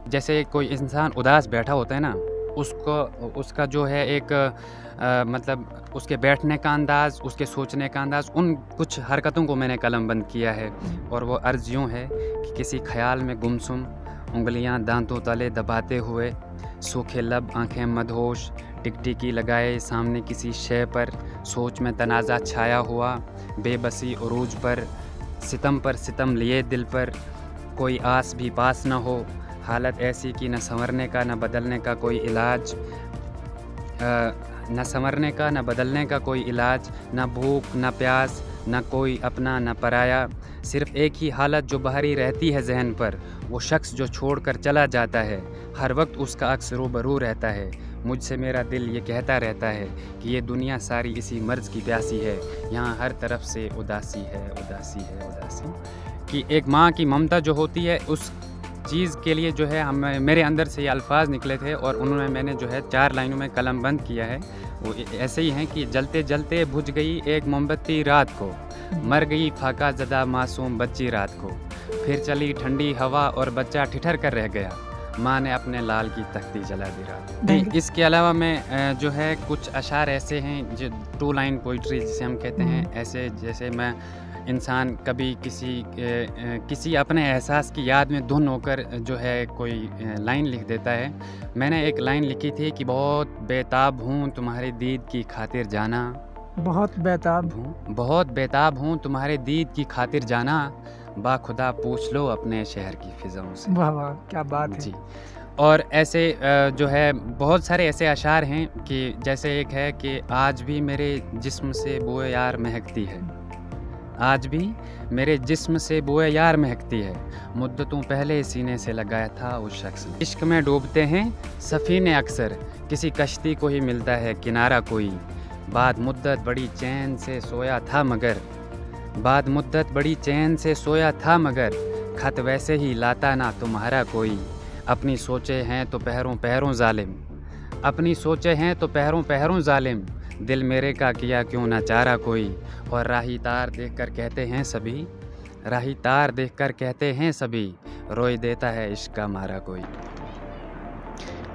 जैसे कोई इंसान उदास बैठा होता है ना, उसको उसका जो है एक मतलब उसके बैठने का अंदाज़, उसके सोचने का अंदाज़, उन कुछ हरकतों को मैंने कलमबंद किया है। और वो अर्ज़ यूँ है कि किसी ख़याल में गुमसुम, उंगलियां दांतों तले दबाते हुए, सूखे लब आंखें मदहोश, टिकटिकी लगाए सामने किसी शय पर, सोच में तनाज़ा छाया हुआ, बेबसी उरूज पर, सितम पर सितम लिए दिल पर, कोई आस भी पास न हो, हालत ऐसी कि न संवरने का न बदलने का कोई इलाज, न संवरने का न बदलने का कोई इलाज, न भूख न प्यास, न कोई अपना न पराया, सिर्फ़ एक ही हालत जो बाहरी रहती है जहन पर, वो शख्स जो छोड़कर चला जाता है, हर वक्त उसका अक्स रूबरू रहता है। मुझसे मेरा दिल ये कहता रहता है कि ये दुनिया सारी इसी मर्ज़ की प्यासी है, यहाँ हर तरफ से उदासी है, उदासी है, उदासी। कि एक माँ की ममता जो होती है, उस चीज़ के लिए जो है हम मेरे अंदर से ये अल्फाज निकले थे और उन्होंने मैंने जो है 4 लाइनों में कलमबंद किया है। वो ऐसे ही हैं कि जलते जलते बुझ गई एक मोमबत्ती रात को, मर गई फाका ज़दा मासूम बच्ची रात को, फिर चली ठंडी हवा और बच्चा ठिठर कर रह गया, माँ ने अपने लाल की तख्ती जला दी रात। इसके अलावा मैं जो है कुछ अशार ऐसे हैं जो 2 लाइन पोइट्री जिसे हम कहते हैं, ऐसे जैसे मैं इंसान कभी किसी अपने एहसास की याद में धुन होकर जो है कोई लाइन लिख देता है। मैंने एक लाइन लिखी थी कि बहुत बेताब हूँ तुम्हारे दीद की खातिर जाना, बहुत बेताब हूँ तुम्हारे दीद की खातिर जाना, बाखुदा पूछ लो अपने शहर की फ़िज़ाओं से। वाह वाह, क्या बात है जी। और ऐसे जो है बहुत सारे ऐसे अशार हैं कि जैसे एक है कि आज भी मेरे जिस्म से बोए यार महकती है, आज भी मेरे जिस्म से बोए यार महकती है, मुद्दतों पहले सीने से लगाया था उस शख्स ने। इश्क में डूबते हैं सफ़ीने अक्सर, किसी कश्ती को ही मिलता है किनारा कोई, बाद मुद्दत बड़ी चैन से सोया था मगर, बाद मुद्दत बड़ी चैन से सोया था मगर, खत वैसे ही लाता ना तुम्हारा कोई, अपनी सोचे हैं तो पहरों पहरों जालिम, अपनी सोचे हैं तो पहरों पहरों जालिम, दिल मेरे का किया क्यों ना चारा कोई, और राही तार देखकर कहते हैं सभी, राही तार देखकर कहते हैं सभी, रोई देता है इश्क का मारा कोई।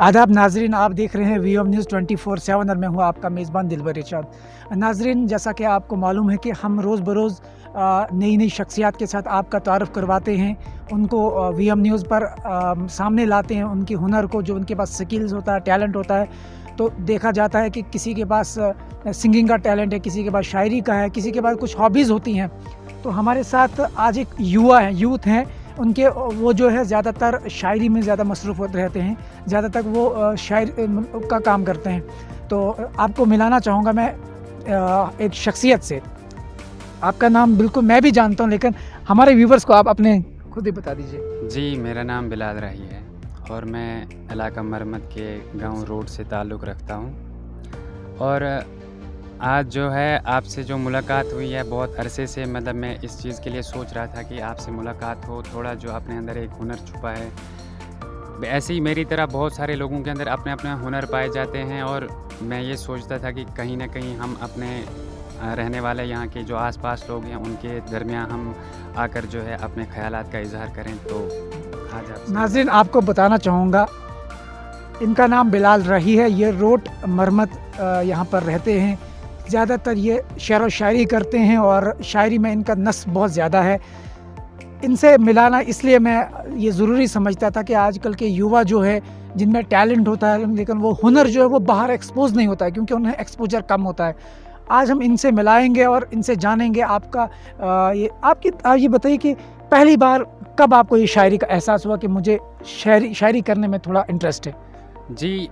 आदाब नाजरीन, आप देख रहे हैं वीएम न्यूज़ 24/7 और मैं हूं आपका मेज़बान दिलबर इरशाद। नाजरीन, जैसा कि आपको मालूम है कि हम रोज़ बरोज़ नई नई शख्सियात के साथ आपका तारुफ़ करवाते हैं, उनको वीएम न्यूज़ पर सामने लाते हैं, उनके हुनर को, जो उनके पास स्किल्स होता है, टैलेंट होता है। तो देखा जाता है कि किसी के पास सिंगिंग का टैलेंट है, किसी के पास शायरी का है, किसी के पास कुछ हॉबीज़ होती हैं। तो हमारे साथ आज एक यूथ हैं, उनके वो जो है ज़्यादातर शायरी में ज़्यादा मसरूफ़ होते रहते हैं, ज़्यादातर वो शायर का काम करते हैं। तो आपको मिलाना चाहूँगा मैं एक शख्सियत से। आपका नाम बिल्कुल मैं भी जानता हूँ, लेकिन हमारे व्यूवर्स को आप अपने खुद ही बता दीजिए। जी, मेरा नाम बिलाल राही है और मैं इलाका मरमत के गांव रोड से ताल्लुक़ रखता हूं। और आज जो है आपसे जो मुलाकात हुई है, बहुत अरसे से मतलब मैं इस चीज़ के लिए सोच रहा था कि आपसे मुलाकात हो, थोड़ा जो अपने अंदर एक हुनर छुपा है, ऐसे ही मेरी तरह बहुत सारे लोगों के अंदर अपने अपने हुनर पाए जाते हैं। और मैं ये सोचता था कि कहीं ना कहीं हम अपने रहने वाले यहाँ के जो आसपास लोग हैं उनके दरमियान हम आकर जो है अपने ख़यालात का इजहार करें। तो आज आप नाज़रीन, आपको बताना चाहूँगा, इनका नाम बिलाल राही है, ये रोड मरमत यहाँ पर रहते हैं। ज़्यादातर ये शेर व शायरी करते हैं और शायरी में इनका नस बहुत ज़्यादा है। इनसे मिलाना इसलिए मैं ये ज़रूरी समझता था कि आजकल के युवा जो है, जिनमें टैलेंट होता है लेकिन वो हुनर जो है वो बाहर एक्सपोज नहीं होता है, क्योंकि उन्हें एक्सपोजर कम होता है। आज हम इनसे मिलाएंगे और इनसे जानेंगे आपका आप ये बताइए कि पहली बार कब आपको ये शायरी का एहसास हुआ कि मुझे शायरी करने में थोड़ा इंटरेस्ट है? जी,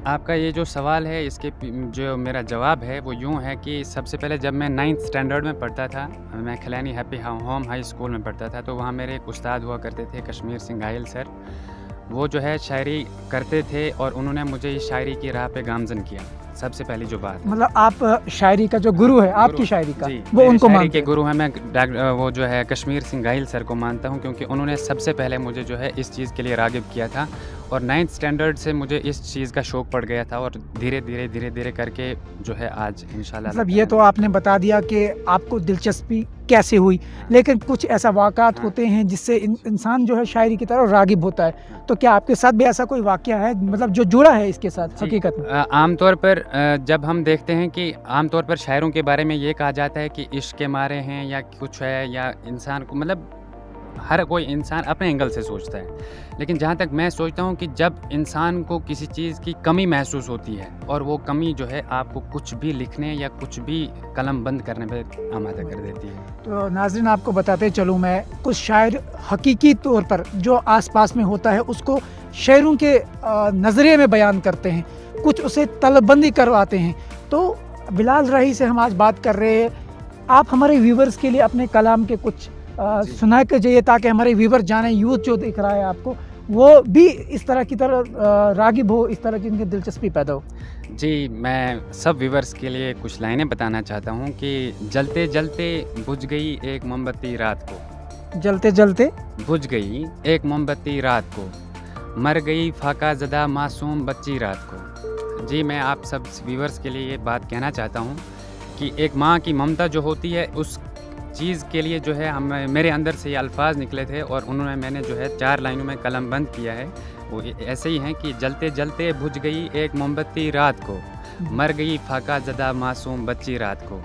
आपका ये जो सवाल है, इसके जो मेरा जवाब है वो यूँ है कि सबसे पहले जब मैं 9th स्टैंडर्ड में पढ़ता था, मैं खिलानी हैप्पी होम हाई स्कूल में पढ़ता था, तो वहाँ मेरे एक उस्ताद हुआ करते थे, कश्मीर सिंह घायल सर। वो जो है शायरी करते थे और उन्होंने मुझे इस शायरी की राह पे गामज़न किया। सबसे पहली जो बात, मतलब आप शायरी का जो गुरु है, आपकी शायरी का, वो उनको शायरी के गुरु हैं। मैं वो जो है कश्मीर सिंह घायल सर को मानता हूँ, क्योंकि उन्होंने सबसे पहले मुझे जो है इस चीज़ के लिए राग़िब किया था। और 9th स्टैंडर्ड से मुझे इस चीज़ का शौक़ पड़ गया था और धीरे धीरे करके जो है आज इंशाल्लाह। मतलब ये तो आपने बता दिया कि आपको दिलचस्पी कैसे हुई, लेकिन कुछ ऐसा वाक़ात होते हैं जिससे इंसान जो है शायरी की तरफ राग़िब होता है। तो क्या आपके साथ भी ऐसा कोई वाक़या है मतलब जो जुड़ा है इसके साथ हकीकत में? आमतौर पर जब हम देखते हैं कि आमतौर पर शायरों के बारे में ये कहा जाता है कि इश्क के मारे हैं या कुछ है, या इंसान को मतलब हर कोई इंसान अपने एंगल से सोचता है, लेकिन जहाँ तक मैं सोचता हूँ कि जब इंसान को किसी चीज़ की कमी महसूस होती है और वो कमी जो है आपको कुछ भी लिखने या कुछ भी कलम बंद करने पे आमादा कर देती है। तो नाज़रीन आपको बताते चलूँ, मैं कुछ शायर हकीकी तौर पर जो आसपास में होता है उसको शेरों के नज़रिए में बयान करते हैं, कुछ उसे तलबंदी करवाते हैं। तो बिलाल राही से हम आज बात कर रहे हैं। आप हमारे व्यूवर्स के लिए अपने कलाम के कुछ सुना के जाइए ताकि हमारे व्यूवर जाने, यूथ जो दिख रहा है आपको वो भी इस तरह की तरह राग़िब हो, इस तरह की उनकी दिलचस्पी पैदा हो। जी, मैं सब व्यूवर्स के लिए कुछ लाइनें बताना चाहता हूँ कि जलते जलते बुझ गई एक मोमबत्ती रात को, जलते जलते बुझ गई एक मोमबत्ती रात को, मर गई फाका ज़दा मासूम बच्ची रात को। जी, मैं आप सब व्यूवर्स के लिए ये बात कहना चाहता हूँ कि एक माँ की ममता जो होती है उस चीज़ के लिए जो है मेरे अंदर से ये अल्फाज निकले थे और उन्होंने मैंने जो है 4 लाइनों में कलम बंद किया है। वो ऐसे ही हैं कि जलते जलते बुझ गई एक मोमबत्ती रात को, मर गई फाका ज़दा मासूम बच्ची रात को,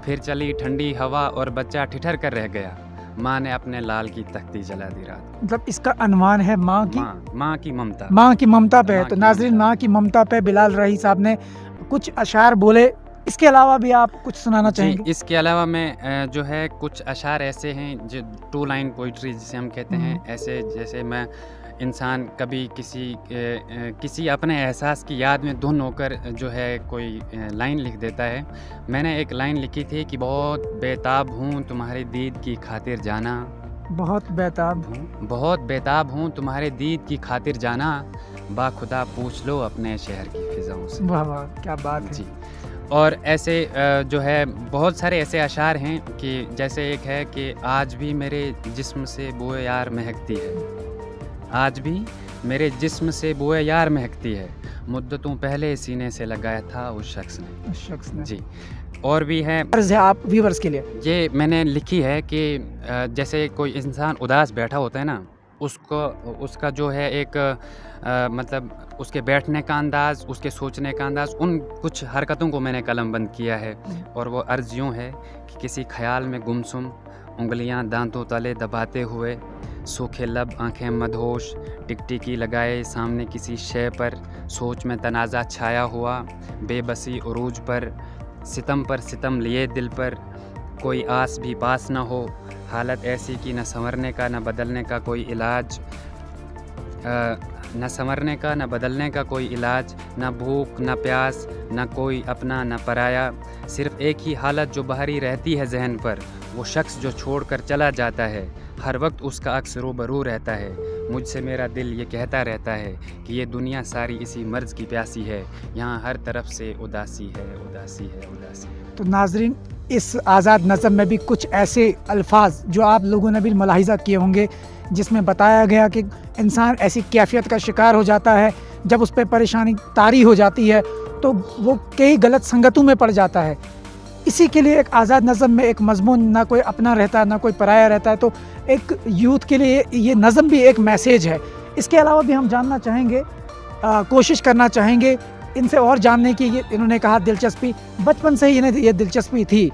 फिर चली ठंडी हवा और बच्चा ठिठर कर रह गया, माँ ने अपने लाल की तख्ती जला दी रात को। मतलब इसका अनवान है माँ की ममता, माँ की ममता पे। तो नाज़रीन, माँ की ममता पे बिलाल राही साहब ने कुछ अशार बोले, इसके अलावा भी आप कुछ सुनाना चाहेंगे? इसके अलावा मैं जो है कुछ अशार ऐसे हैं जो 2 लाइन पोइट्री जिसे हम कहते हैं, ऐसे जैसे मैं इंसान कभी किसी अपने एहसास की याद में धुन होकर जो है कोई लाइन लिख देता है। मैंने एक लाइन लिखी थी कि बहुत बेताब हूँ तुम्हारे दीद की खातिर जाना, बहुत बेताब हूँ तुम्हारे दीद की खातिर जाना, बाखुदा पूछ लो अपने शहर की फिजाओं से। वाह वाह, क्या बात है जी। और ऐसे जो है बहुत सारे ऐसे अशार हैं कि जैसे एक है कि आज भी मेरे जिस्म से बोए यार महकती है, आज भी मेरे जिस्म से बोए यार महकती है, मुद्दतों पहले सीने से लगाया था उस शख्स ने। जी। और भी है आप व्यूवर्स के लिए, ये मैंने लिखी है कि जैसे कोई इंसान उदास बैठा होता है ना, उसका जो है एक मतलब उसके बैठने का अंदाज़, उसके सोचने का अंदाज़, उन कुछ हरकतों को मैंने कलम बंद किया है। और वो अर्ज़ यूँ है कि किसी ख्याल में गुमसुम उंगलियां दांतों तले दबाते हुए, सूखे लब आंखें मदहोश, टिकटिकी लगाए सामने किसी शय पर, सोच में तनाज़ा छाया हुआ, बेबसी उरूज पर सितम लिए दिल पर, कोई आस भी पास न हो, हालत ऐसी कि न संवरने का न बदलने का कोई इलाज, न संवरने का न बदलने का कोई इलाज, न भूख न प्यास, न कोई अपना न पराया, सिर्फ़ एक ही हालत जो बाहरी रहती है जहन पर, वो शख्स जो छोड़कर चला जाता है, हर वक्त उसका अक्स रूबरू रहता है, मुझसे मेरा दिल ये कहता रहता है कि ये दुनिया सारी इसी मर्ज़ की प्यासी है, यहाँ हर तरफ से उदासी है, उदासी है, उदासी है। तो नाज़रीन, इस आज़ाद नज़म में भी कुछ ऐसे अल्फाज जो आप लोगों ने भी मुलाहिज़ा किए होंगे जिसमें बताया गया कि इंसान ऐसी कैफियत का शिकार हो जाता है, जब उस पर परेशानी तारी हो जाती है तो वो कई गलत संगतों में पड़ जाता है। इसी के लिए एक आज़ाद नज़म में एक मज़मून, ना कोई अपना रहता है ना कोई पराया रहता है, तो एक यूथ के लिए ये नज़म भी एक मैसेज है। इसके अलावा भी हम जानना चाहेंगे, कोशिश करना चाहेंगे इनसे और जानने की। ये इन्होंने कहा दिलचस्पी, बचपन से ही इन्हें ये दिलचस्पी थी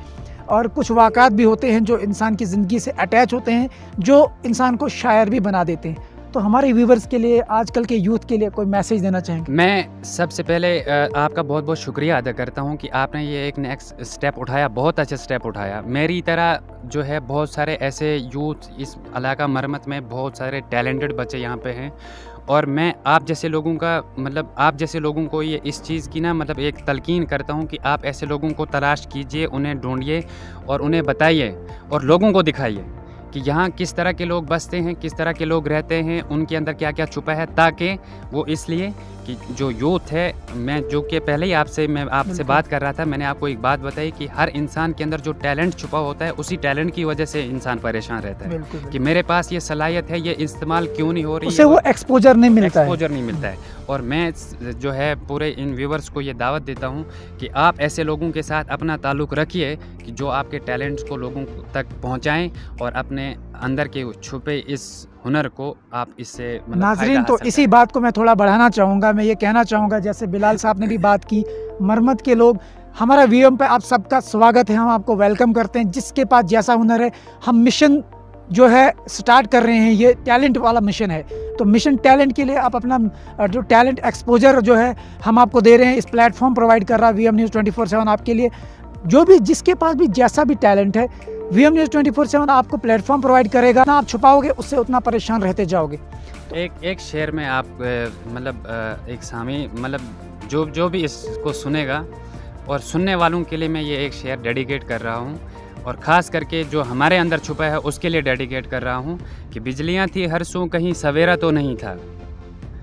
और कुछ वाक़ात भी होते हैं जो इंसान की ज़िंदगी से अटैच होते हैं, जो इंसान को शायर भी बना देते हैं। तो हमारे व्यूवर्स के लिए, आजकल के यूथ के लिए कोई मैसेज देना चाहेंगे? मैं सबसे पहले आपका बहुत बहुत शुक्रिया अदा करता हूं कि आपने ये एक नेक्स्ट स्टेप उठाया, बहुत अच्छा स्टेप उठाया। मेरी तरह जो है बहुत सारे ऐसे यूथ इस इलाका मरमत में, बहुत सारे टैलेंटेड बच्चे यहाँ पे हैं और मैं आप जैसे लोगों का मतलब आप जैसे लोगों को ये इस चीज़ की ना मतलब एक तलकीन करता हूँ कि आप ऐसे लोगों को तलाश कीजिए, उन्हें ढूंढिए और उन्हें बताइए और लोगों को दिखाइए कि यहाँ किस तरह के लोग बसते हैं, किस तरह के लोग रहते हैं, उनके अंदर क्या क्या छुपा है, ताकि वो इसलिए कि जो यूथ है, मैं जो कि पहले ही मैं आपसे बात कर रहा था, मैंने आपको एक बात बताई कि हर इंसान के अंदर जो टैलेंट छुपा होता है, उसी टैलेंट की वजह से इंसान परेशान रहता है कि मेरे पास ये सलाहियत है, ये इस्तेमाल क्यों नहीं हो रही, उसे वो एक्सपोजर नहीं मिलता है। और मैं जो है पूरे इन व्यूवर्स को ये दावत देता हूँ कि आप ऐसे लोगों के साथ अपना ताल्लुक़ रखिए कि जो आपके टैलेंट्स को लोगों तक पहुँचाएँ और अपने अंदर के छुपे इस हुनर को आप इससे नाज़रीन, तो इसी बात को मैं थोड़ा बढ़ाना चाहूँगा। मैं ये कहना चाहूँगा, जैसे बिलाल साहब ने भी बात की, मरमत के लोग, हमारा वीएम पे आप सबका स्वागत है, हम आपको वेलकम करते हैं। जिसके पास जैसा हुनर है, हम मिशन जो है स्टार्ट कर रहे हैं, ये टैलेंट वाला मिशन है। तो मिशन टैलेंट के लिए आप अपना जो टैलेंट एक्सपोजर जो है हम आपको दे रहे हैं, इस प्लेटफॉर्म प्रोवाइड कर रहा है वीएम न्यूज़ 24/7 आपके लिए। जो भी जिसके पास भी जैसा भी टैलेंट है, वीएम न्यूज़ 24/7 आपको प्लेटफॉर्म प्रोवाइड करेगा ना। आप छुपाओगे उससे उतना परेशान रहते जाओगे। एक शेर में आप एक सामी जो भी इसको सुनेगा और सुनने वालों के लिए मैं ये एक शेर डेडिकेट कर रहा हूँ, और ख़ास करके जो हमारे अंदर छुपा है उसके लिए डेडिकेट कर रहा हूँ कि बिजलियाँ थी हर सू कहीं सवेरा तो नहीं था,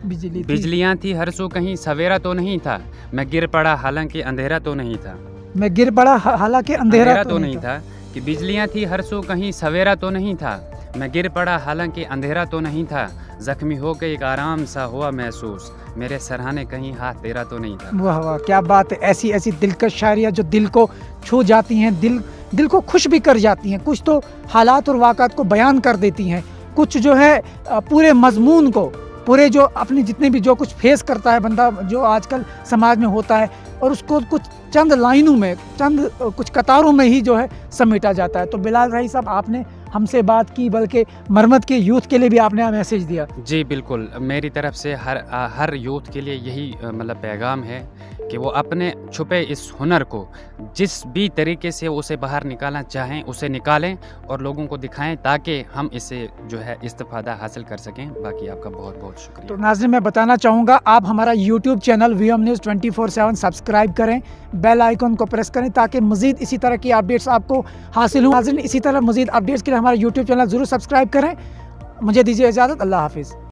बिजलियाँ थी हर सू कहीं सवेरा तो नहीं था, मैं गिर पड़ा हालांकि अंधेरा तो नहीं था, मैं गिर पड़ा हालांकि अंधेरा तो नहीं था, कि बिजलियाँ थी हर सू कहीं सवेरा तो नहीं था, मैं गिर पड़ा हालांकि अंधेरा तो नहीं था, जख्मी हो के एक आराम सा हुआ महसूस, मेरे सरहाने कहीं हाथ तेरा तो नहीं था। वाह वाह, क्या बात है। ऐसी ऐसी दिलकश शायरियाँ जो दिल को छू जाती हैं, दिल को खुश भी कर जाती हैं। कुछ तो हालात और वाक़ात को बयान कर देती हैं, कुछ जो है पूरे मजमून को, पूरे जो अपनी जितने भी जो कुछ फेस करता है बंदा, जो आजकल समाज में होता है, और उसको कुछ चंद लाइनों में, चंद कुछ कतारों में ही जो है समेटा जाता है। तो बिलाल रईस साहब, आपने हमसे बात की, बल्कि मरमत के यूथ के लिए भी आपने मैसेज दिया। जी बिल्कुल, मेरी तरफ से हर यूथ के लिए यही पैगाम है कि वो अपने छुपे इस हुनर को जिस भी तरीके से उसे बाहर निकालना चाहें उसे निकालें और लोगों को दिखाएं, ताकि हम इससे जो है इस्तिफादा हासिल कर सकें। बाकी आपका बहुत बहुत शुक्रिया। तो नाज़रीन, मैं बताना चाहूँगा, आप हमारा YouTube channel VM news 24/7 subscribe करें, बेल आइकन को प्रेस करें, ताकि मज़ीद इसी तरह की अपडेट्स आपको हासिल हो। नाज़रीन, इसी तरह मज़ीद अपडेट्स के लिए हमारा यूट्यूब चैनल ज़रूर सब्सक्राइब करें। मुझे दीजिए इजाज़त, अल्लाह हाफिज़।